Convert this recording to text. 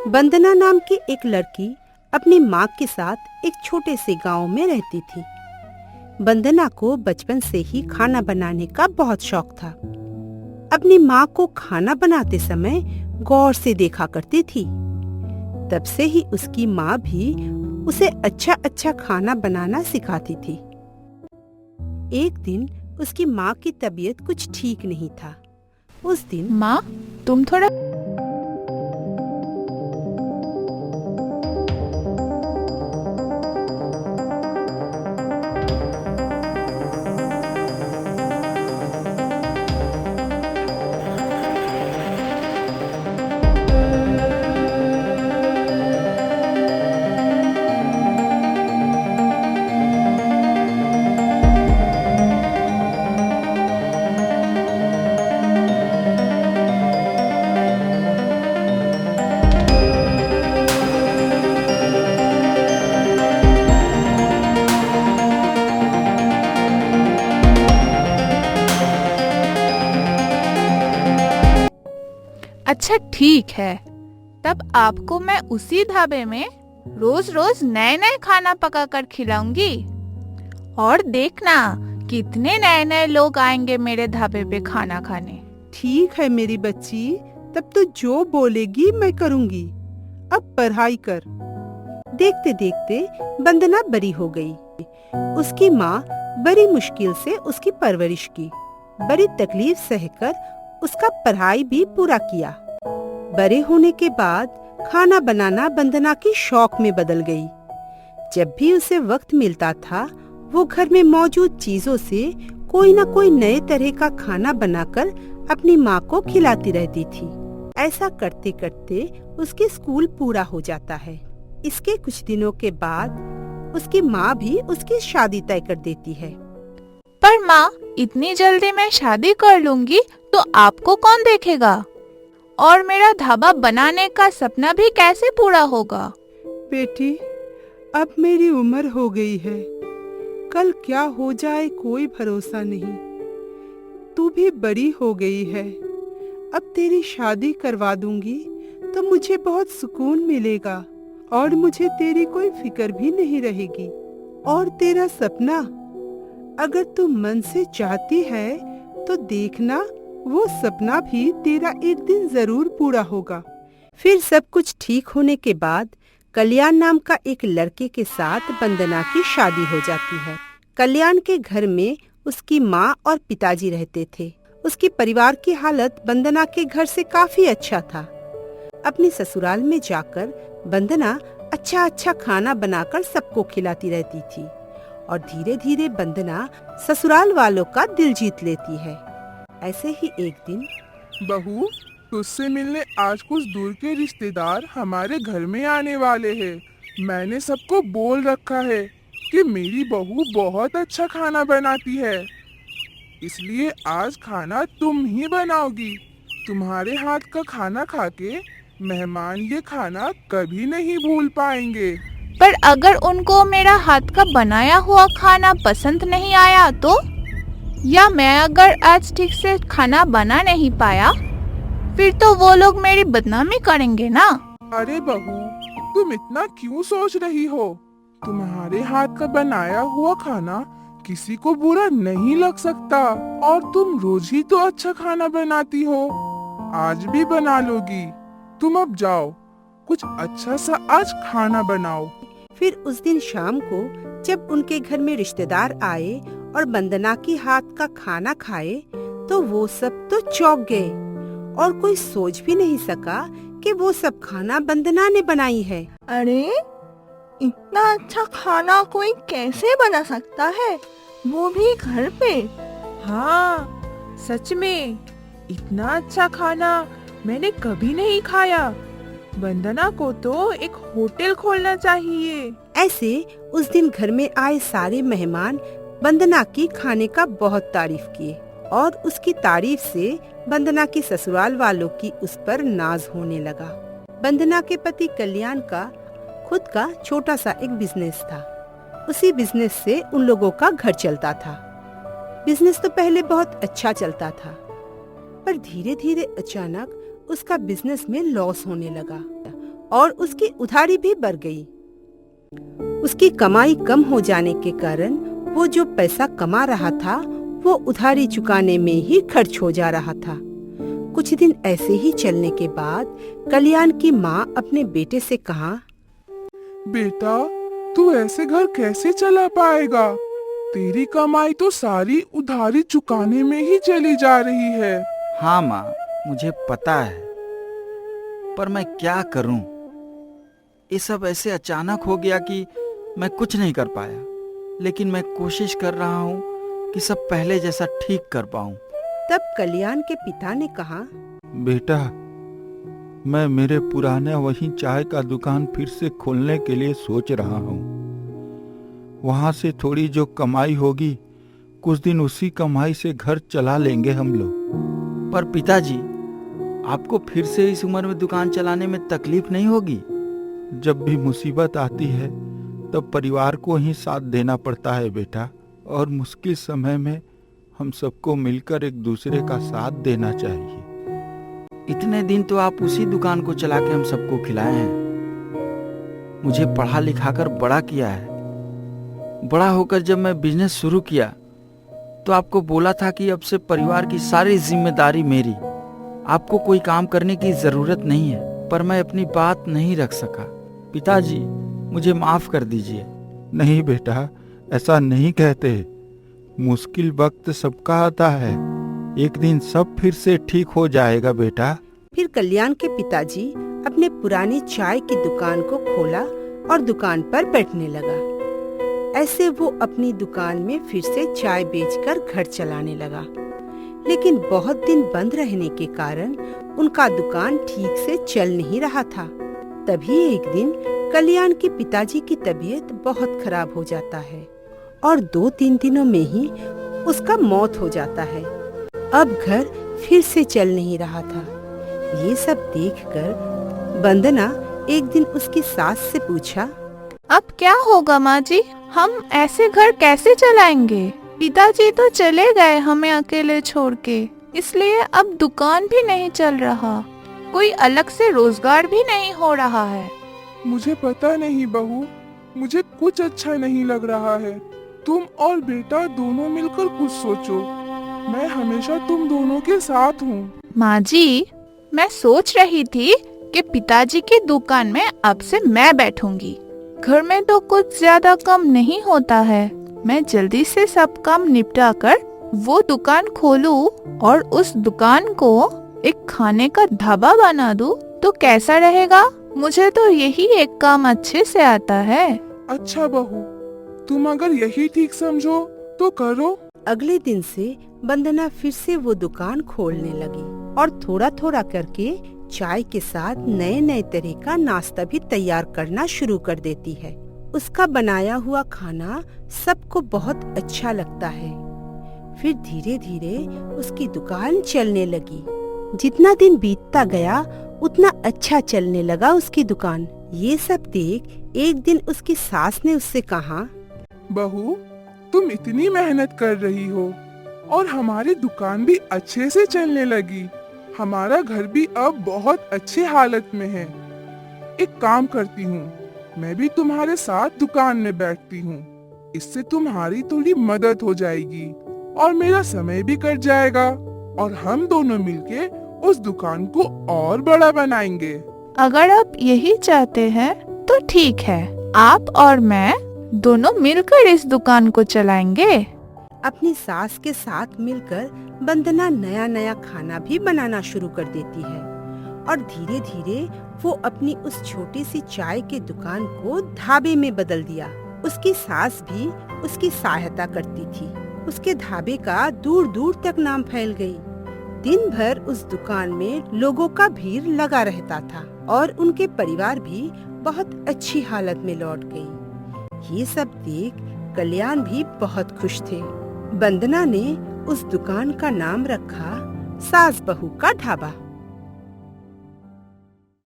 वंदना नाम की एक लड़की अपनी माँ के साथ एक छोटे से गांव में रहती थी। वंदना को बचपन से ही खाना बनाने का बहुत शौक था। अपनी माँ को खाना बनाते समय गौर से देखा करती थी। तब से ही उसकी माँ भी उसे अच्छा अच्छा खाना बनाना सिखाती थी। एक दिन उसकी माँ की तबीयत कुछ ठीक नहीं था। उस दिन माँ, तुम थोड़ा अच्छा ठीक है। तब आपको मैं उसी ढाबे में रोज रोज नए नए खाना पका कर खिलाऊंगी और देखना कितने नए नए लोग आएंगे मेरे ढाबे पे खाना खाने। ठीक है मेरी बच्ची, तब तो जो बोलेगी मैं करूँगी। अब पढ़ाई कर। देखते देखते वंदना बड़ी हो गई। उसकी माँ बड़ी मुश्किल से उसकी परवरिश की, बड़ी तकलीफ सहकर उसका पढ़ाई भी पूरा किया। बड़े होने के बाद खाना बनाना वंदना की शौक में बदल गई। जब भी उसे वक्त मिलता था वो घर में मौजूद चीजों से कोई न कोई नए तरह का खाना बनाकर अपनी माँ को खिलाती रहती थी। ऐसा करते करते उसके स्कूल पूरा हो जाता है। इसके कुछ दिनों के बाद उसकी माँ भी उसकी शादी तय कर देती है। पर माँ, इतनी जल्दी मैं शादी कर लूंगी तो आपको कौन देखेगा? और मेरा ढाबा बनाने का सपना भी कैसे पूरा होगा? बेटी, अब मेरी उम्र हो गई है। कल क्या हो जाए कोई भरोसा नहीं। तू भी बड़ी हो गई है। अब तेरी शादी करवा दूंगी तो मुझे बहुत सुकून मिलेगा और मुझे तेरी कोई फिक्र भी नहीं रहेगी। और तेरा सपना अगर तू मन से चाहती है तो देखना वो सपना भी तेरा एक दिन जरूर पूरा होगा। फिर सब कुछ ठीक होने के बाद कल्याण नाम का एक लड़के के साथ वंदना की शादी हो जाती है। कल्याण के घर में उसकी माँ और पिताजी रहते थे। उसके परिवार की हालत वंदना के घर से काफी अच्छा था। अपनी ससुराल में जाकर वंदना अच्छा अच्छा खाना बनाकर सबको खिलाती रहती थी और धीरे धीरे वंदना ससुराल वालों का दिल जीत लेती है। ऐसे ही एक दिन, बहू, तुझसे मिलने आज कुछ दूर के रिश्तेदार हमारे घर में आने वाले हैं। मैंने सबको बोल रखा है कि मेरी बहू बहुत अच्छा खाना बनाती है, इसलिए आज खाना तुम ही बनाओगी। तुम्हारे हाथ का खाना खाके मेहमान ये खाना कभी नहीं भूल पाएंगे। पर अगर उनको मेरा हाथ का बनाया हुआ खाना पसंद नहीं आया तो? या मैं अगर आज ठीक से खाना बना नहीं पाया, फिर तो वो लोग मेरी बदनामी करेंगे ना। अरे बहू, तुम इतना क्यों सोच रही हो? तुम्हारे हाथ का बनाया हुआ खाना किसी को बुरा नहीं लग सकता और तुम रोज ही तो अच्छा खाना बनाती हो। आज भी बना लोगी। तुम अब जाओ, कुछ अच्छा सा आज खाना बनाओ। फिर उस दिन शाम को जब उनके घर में रिश्तेदार आए और वंदना की हाथ का खाना खाए तो वो सब तो चौंक गए और कोई सोच भी नहीं सका कि वो सब खाना वंदना ने बनाई है। अरे, इतना अच्छा खाना कोई कैसे बना सकता है, वो भी घर पे? हाँ, सच में इतना अच्छा खाना मैंने कभी नहीं खाया। वंदना को तो एक होटल खोलना चाहिए। ऐसे उस दिन घर में आए सारे मेहमान वंदना की खाने का बहुत तारीफ किए और उसकी तारीफ से वंदना की ससुराल वालों की उस पर नाज होने लगा। वंदना के पति कल्याण का खुद का छोटा सा एक बिजनेस था। उसी बिजनेस से उन लोगों का घर चलता था। बिजनेस तो पहले बहुत अच्छा चलता था, पर धीरे धीरे अचानक उसका बिजनेस में लॉस होने लगा। और उसकी उधारी भी बढ़ गई। उसकी कमाई कम हो जाने के कारण वो जो पैसा कमा रहा था वो उधारी चुकाने में ही खर्च हो जा रहा था। कुछ दिन ऐसे ही चलने के बाद कल्याण की माँ अपने बेटे से कहा, बेटा, तू ऐसे घर कैसे चला पाएगा? तेरी कमाई तो सारी उधारी चुकाने में ही चली जा रही है। हाँ माँ, मुझे पता है, पर मैं क्या करूं? ये सब ऐसे अचानक हो गया कि मैं कुछ नहीं कर पाया, लेकिन मैं कोशिश कर रहा हूँ कि सब पहले जैसा ठीक कर पाऊं। तब कल्याण के पिता ने कहा, बेटा, मैं मेरे पुराने वही चाय का दुकान फिर से खोलने के लिए सोच रहा हूँ। वहाँ से थोड़ी जो कमाई होगी, कुछ दिन उसी कमाई से घर चला लेंगे हम लोग। पर पिताजी, आपको फिर से इस उम्र में दुकान चलाने में तकलीफ नहीं होगी? जब भी मुसीबत आती है तब परिवार को ही साथ देना पड़ता है बेटा, और मुश्किल समय में हम सबको मिलकर एक दूसरे का साथ देना चाहिए। इतने दिन तो आप उसी दुकान को चला के हम सबको खिलाए हैं। मुझे पढ़ा लिखा कर बड़ा किया है। बड़ा होकर जब मैं बिजनेस शुरू किया तो आपको बोला था कि अब से परिवार की सारी जिम्मेदारी मेरी, आपको कोई काम करने की जरूरत नहीं है, पर मैं अपनी बात नहीं रख सका। पिताजी, मुझे माफ कर दीजिए। नहीं बेटा, ऐसा नहीं कहते। मुश्किल वक्त सबका आता है, एक दिन सब फिर से ठीक हो जाएगा बेटा। फिर कल्याण के पिताजी अपने पुरानी चाय की दुकान को खोला और दुकान पर बैठने लगा। ऐसे वो अपनी दुकान में फिर से चाय बेचकर घर चलाने लगा। लेकिन बहुत दिन बंद रहने के कारण उनका दुकान ठीक से चल नहीं रहा था। तभी एक दिन कल्याण के पिताजी की तबीयत बहुत खराब हो जाता है और 2-3 दिनों में ही उसका मौत हो जाता है। अब घर फिर से चल नहीं रहा था। ये सब देखकर वंदना एक दिन उसकी सास से पूछा, अब क्या होगा माँ जी? हम ऐसे घर कैसे चलाएंगे? पिताजी तो चले गए हमें अकेले छोड़ के, इसलिए अब दुकान भी नहीं चल रहा, कोई अलग से रोजगार भी नहीं हो रहा है। मुझे पता नहीं बहू, मुझे कुछ अच्छा नहीं लग रहा है। तुम और बेटा दोनों मिलकर कुछ सोचो। मैं हमेशा तुम दोनों के साथ हूँ। माँ जी, मैं सोच रही थी कि पिताजी की दुकान में अब से मैं बैठूंगी। घर में तो कुछ ज्यादा काम नहीं होता है। मैं जल्दी से सब काम निपटा कर वो दुकान खोलूं और उस दुकान को एक खाने का ढाबा बना दूं तो कैसा रहेगा? मुझे तो यही एक काम अच्छे से आता है। अच्छा बहू, तुम अगर यही ठीक समझो तो करो। अगले दिन से वंदना फिर से वो दुकान खोलने लगी और थोड़ा थोड़ा करके चाय के साथ नए नए तरह का नाश्ता भी तैयार करना शुरू कर देती है। उसका बनाया हुआ खाना सबको बहुत अच्छा लगता है। फिर धीरे धीरे उसकी दुकान चलने लगी। जितना दिन बीतता गया उतना अच्छा चलने लगा उसकी दुकान। ये सब देख एक दिन उसकी सास ने उससे कहा, बहू, तुम इतनी मेहनत कर रही हो और हमारी दुकान भी अच्छे से चलने लगी। हमारा घर भी अब बहुत अच्छे हालत में है। एक काम करती हूँ, मैं भी तुम्हारे साथ दुकान में बैठती हूँ। इससे तुम्हारी थोड़ी मदद हो जाएगी और मेरा समय भी कट जाएगा और हम दोनों मिलके उस दुकान को और बड़ा बनाएंगे। अगर आप यही चाहते हैं तो ठीक है, आप और मैं दोनों मिलकर इस दुकान को चलाएंगे। अपनी सास के साथ मिलकर वंदना नया नया खाना भी बनाना शुरू कर देती है और धीरे धीरे वो अपनी उस छोटी सी चाय की दुकान को ढाबे में बदल दिया। उसकी सास भी उसकी सहायता करती थी। उसके ढाबे का दूर दूर तक नाम फैल गई। दिन भर उस दुकान में लोगों का भीड़ लगा रहता था और उनके परिवार भी बहुत अच्छी हालत में लौट गई। ये सब देख कल्याण भी बहुत खुश थे। वंदना ने उस दुकान का नाम रखा सास बहू का ढाबा।